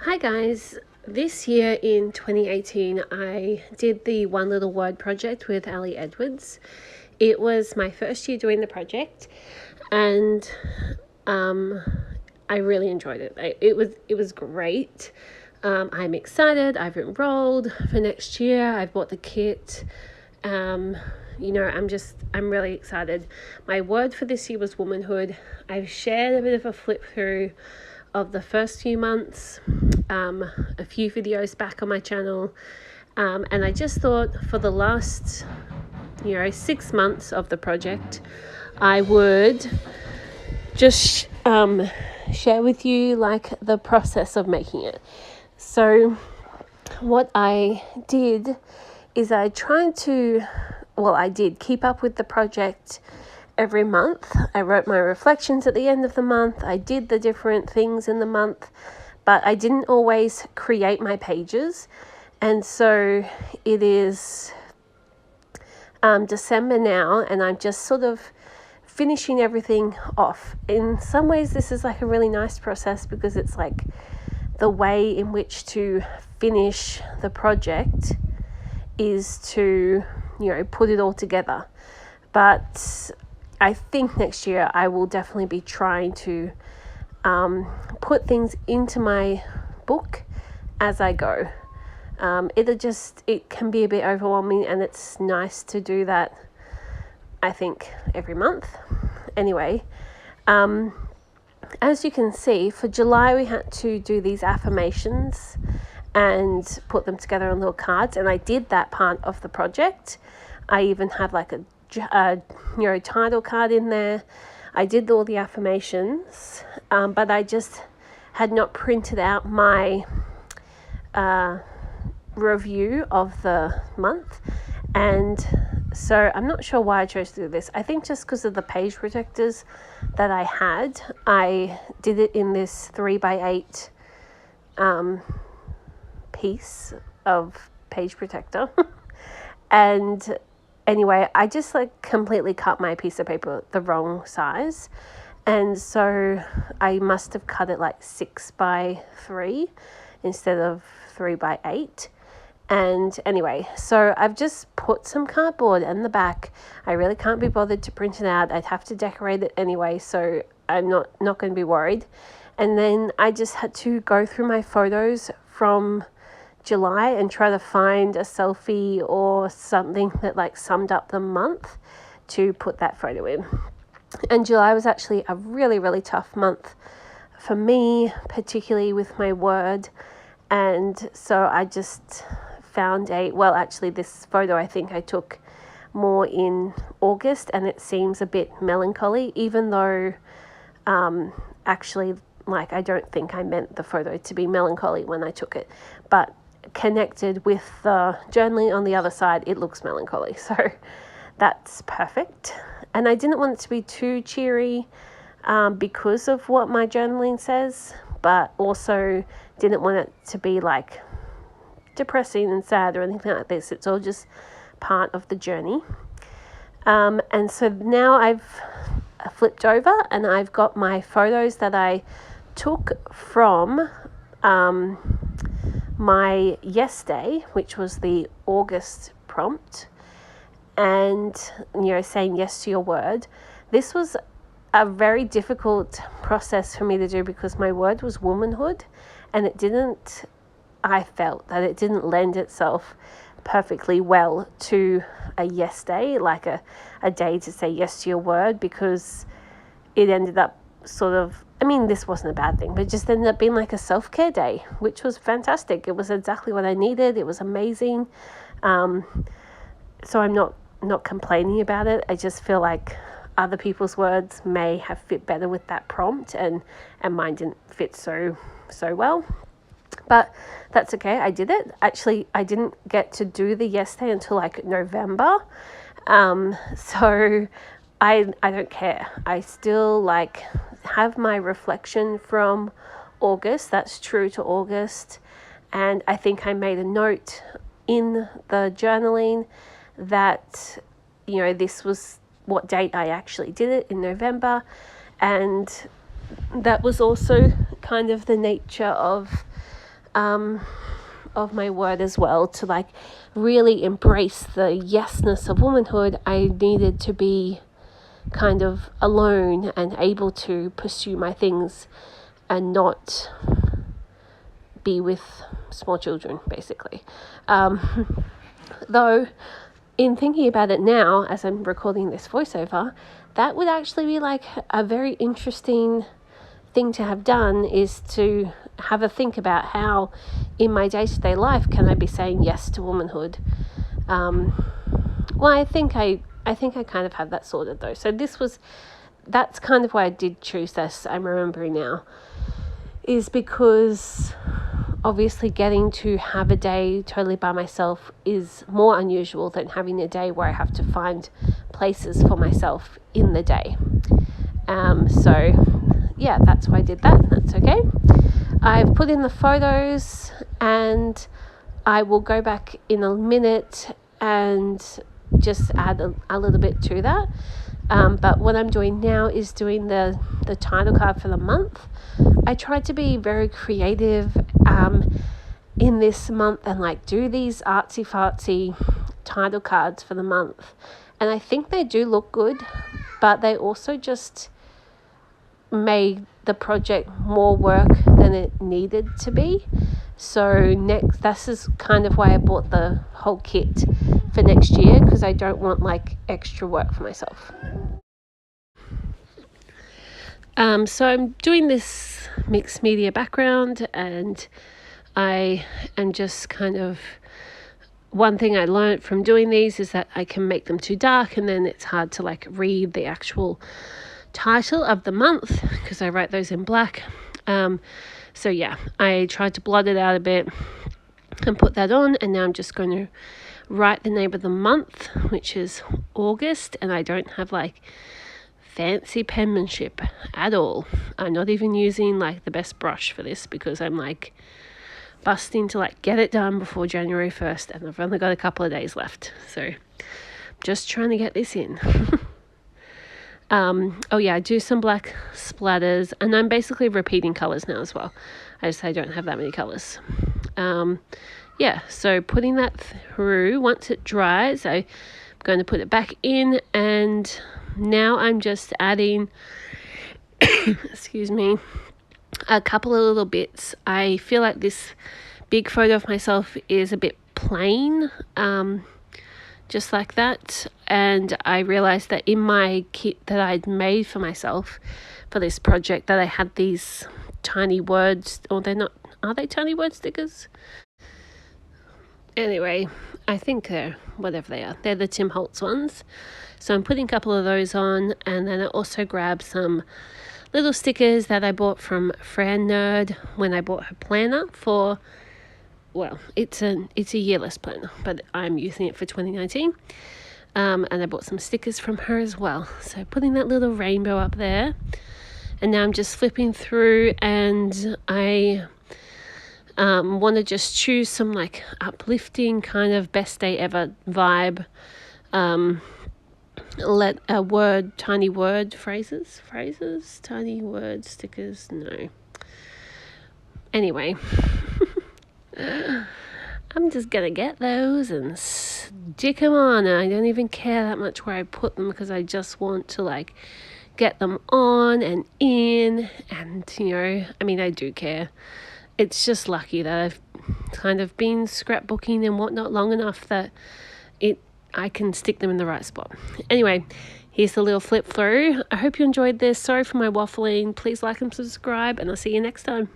Hi guys, this year in 2018 I did the One Little Word project with Ali Edwards. It was my first year doing the project and I really enjoyed it. It was great. I'm excited. I've enrolled for next year. I've bought the kit. I'm really excited. My word for this year was womanhood. I've shared a bit of a flip through of the first few months, a few videos back on my channel, and I just thought for the last 6 months of the project I would just share with you like the process of making it. So what I did is I did keep up with the project every month. I wrote my reflections at the end of the month. I did the different things in the month, but I didn't always create my pages. And so it is December now, and I'm just sort of finishing everything off. In some ways, this is like a really nice process because it's like the way in which to finish the project is to, put it all together. But I think next year I will definitely be trying to put things into my book as I go. It can be a bit overwhelming, and it's nice to do that, I think, every month. Anyway, as you can see, for July we had to do these affirmations and put them together on little cards, and I did that part of the project. I even had like a title card in there. I did all the affirmations, but I just had not printed out my review of the month, and so I'm not sure why I chose to do this. I think just because of the page protectors that I had, I did it in this 3x8 piece of page protector. And anyway, I just completely cut my piece of paper the wrong size, and so I must have cut it 6x3 instead of 3x8. And anyway, so I've just put some cardboard in the back. I really can't be bothered to print it out. I'd have to decorate it anyway, so I'm not going to be worried. And then I just had to go through my photos from July and try to find a selfie or something that summed up the month to put that photo in. And July was actually a really, really tough month for me, particularly with my word. And so I just found this photo I think I took more in August, and it seems a bit melancholy, even though actually I don't think I meant the photo to be melancholy when I took it, but connected with the journaling on the other side, it looks melancholy, so that's perfect. And I didn't want it to be too cheery because of what my journaling says, but also didn't want it to be depressing and sad or anything like this. It's all just part of the journey. And so now I've flipped over and I've got my photos that I took from my yes day, which was the August prompt, and saying yes to your word. This was a very difficult process for me to do because my word was womanhood, and I felt that it didn't lend itself perfectly well to a yes day, like a day to say yes to your word, because it ended up this wasn't a bad thing, but it just ended up being like a self-care day, which was fantastic. It was exactly what I needed. It was amazing. So I'm not complaining about it. I just feel like other people's words may have fit better with that prompt, and mine didn't fit so well. But that's okay. I did it. Actually, I didn't get to do the yes day until November. So I don't care. I still have my reflection from August. That's true to August. And I think I made a note in the journaling that, this was what date I actually did it, in November. And that was also kind of the nature of of my word as well, to like really embrace the yesness of womanhood. I needed to be kind of alone and able to pursue my things and not be with small children, basically. Though in thinking about it now, as I'm recording this voiceover, that would actually be like a very interesting thing to have done, is to have a think about how in my day-to-day life can I be saying yes to womanhood. Well, I think I kind of have that sorted though. So that's kind of why I did choose this, I'm remembering now, is because obviously getting to have a day totally by myself is more unusual than having a day where I have to find places for myself in the day. So yeah, that's why I did that. That's okay. I've put in the photos and I will go back in a minute and just add a little bit to that. But what I'm doing now is doing the title card for the month. I tried to be very creative in this month and like do these artsy fartsy title cards for the month. And I think they do look good, but they also just made the project more work than it needed to be. So this is kind of why I bought the whole kit for next year, because I don't want like extra work for myself. So I'm doing this mixed media background, and I am just kind of, one thing I learned from doing these is that I can make them too dark and then it's hard to like read the actual title of the month because I write those in black. So yeah, I tried to blot it out a bit and put that on, and now I'm just going to write the name of the month, which is August, and I don't have like fancy penmanship at all. I'm not even using like the best brush for this because I'm like busting to like get it done before January 1st, and I've only got a couple of days left, so just trying to get this in. Oh yeah, I do some black splatters, and I'm basically repeating colors now as well. I don't have that many colors. Yeah, so putting that through, once it dries, I'm going to put it back in, and now I'm just adding excuse me, a couple of little bits. I feel like this big photo of myself is a bit plain, just like that, and I realized that in my kit that I'd made for myself for this project, that I had these tiny words, or are they tiny word stickers? Anyway, I think they're whatever they are. They're the Tim Holtz ones. So I'm putting a couple of those on, and then I also grabbed some little stickers that I bought from Fran Nerd when I bought her planner for, well, it's a yearless planner, but I'm using it for 2019. And I bought some stickers from her as well. So putting that little rainbow up there, and now I'm just flipping through, and I want to just choose some like uplifting kind of best day ever vibe. Let a word, tiny word phrases, tiny word stickers. No. Anyway, I'm just gonna get those and stick them on. I don't even care that much where I put them, because I just want to like get them on and in, and I mean, I do care. It's just lucky that I've kind of been scrapbooking and whatnot long enough that I can stick them in the right spot. Anyway, here's the little flip through. I hope you enjoyed this. Sorry for my waffling. Please like and subscribe, and I'll see you next time.